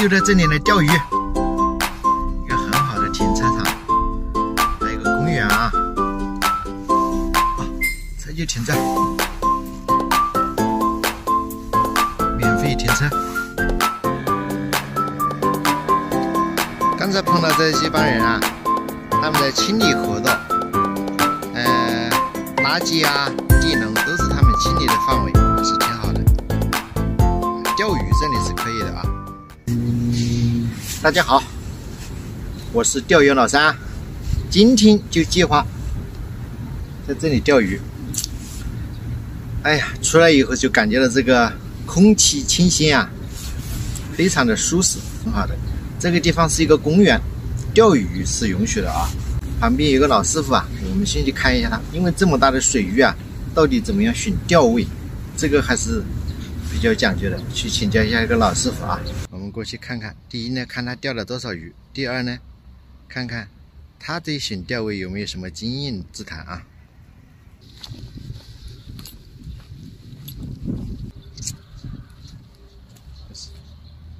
就在这里来钓鱼，一个很好的停车场，还有一个公园啊。车就停这，免费停车。刚才碰到这些帮人啊，他们在清理河道，垃圾啊、地能都是他们清理的范围，是挺好的。钓鱼这里是可以的啊。大家好，我是钓鱼老三，今天就计划在这里钓鱼。哎呀，出来以后就感觉到这个空气清新啊，非常的舒适，很好的。这个地方是一个公园，钓鱼是允许的啊。旁边有个老师傅啊，我们先去看一下他，因为这么大的水域啊，到底怎么样选钓位，这个还是比较讲究的，去请教一下一个老师傅啊。我们过去看看，第一呢，看他钓了多少鱼；第二呢，看看他对选钓位有没有什么经验之谈啊。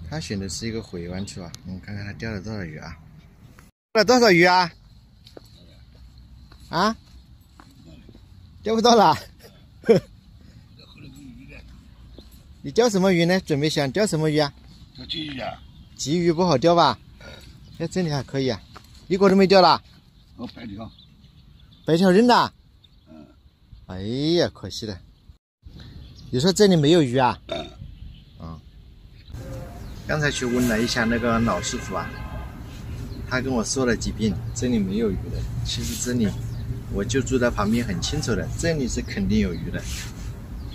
他选的是一个回湾处啊，我们看看他钓了多少鱼啊？钓了多少鱼啊？啊？钓不到了。你钓什么鱼呢？准备想钓什么鱼啊？钓鲫鱼啊。鲫鱼不好钓吧？哎，这里还可以啊。一个都没钓了。哦，白条。白条扔的。嗯。哎呀，可惜了。你说这里没有鱼啊？啊。刚才去问了一下那个老师傅啊，他跟我说了几遍，这里没有鱼的。其实这里我就住在旁边，很清楚的，这里是肯定有鱼的。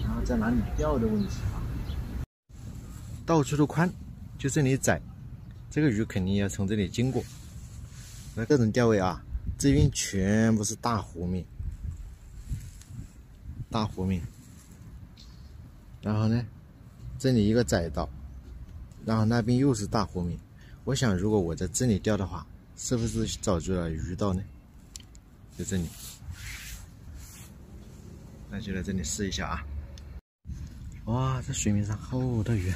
然后在哪里钓的问题啊？到处都宽，就这里窄，这个鱼肯定要从这里经过。那这种钓位啊，这边全部是大湖面，大湖面。然后呢，这里一个窄道，然后那边又是大湖面。我想，如果我在这里钓的话，是不是找住了鱼道呢？在这里，那就在这里试一下啊！哇，这水面上好多鱼。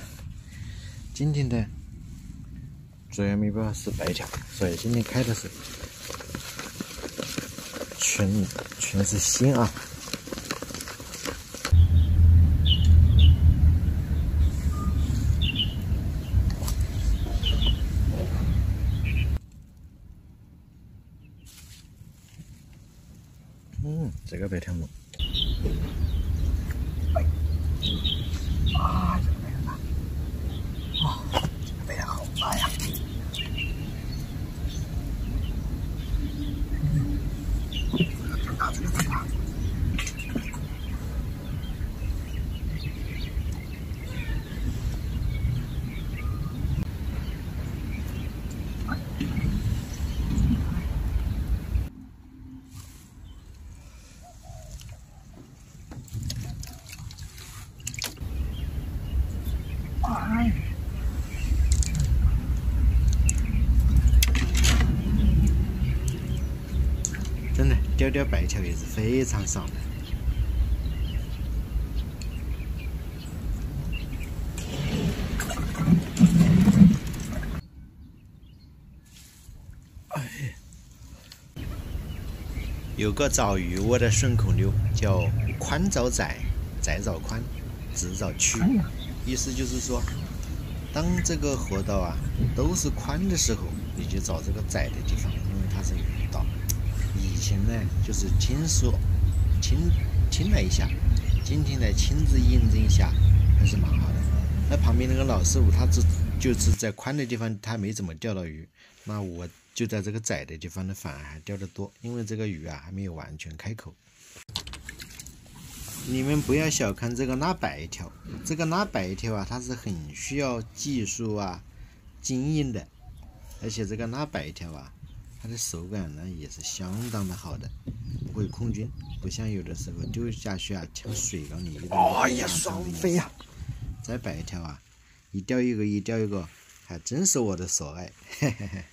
今天的主要目标是白条，所以今天开的是全是新啊。这个白条母。啊，这个白条大。哇，这个白条好大呀！这个大，这个大。真的钓白条也是非常少的。有个找鱼窝的顺口溜，叫“宽找窄，窄找宽，直找曲”。意思就是说，当这个河道啊都是宽的时候，你就找这个窄的地方，因为它是鱼道。以前呢，就是听说，听了一下，今天来亲自验证一下，还是蛮好的。那旁边那个老师傅，他就是在宽的地方，他没怎么钓到鱼。那我就在这个窄的地方呢，反而还钓得多，因为这个鱼啊还没有完全开口。你们不要小看这个拉白条，这个拉白条啊，它是很需要技术啊、经验的，而且这个拉白条啊，它的手感呢也是相当的好的，不会空军，不像有的时候丢下去啊，像水缸里一样。哎呀，双飞呀！这白条啊，一钓一个，还真是我的所爱。嘿嘿嘿，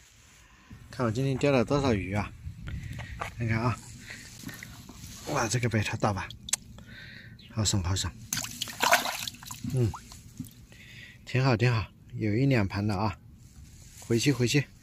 看我今天钓了多少鱼啊？看看啊，哇，这个白条大吧？好爽，挺好，有1-2盘的啊。回去。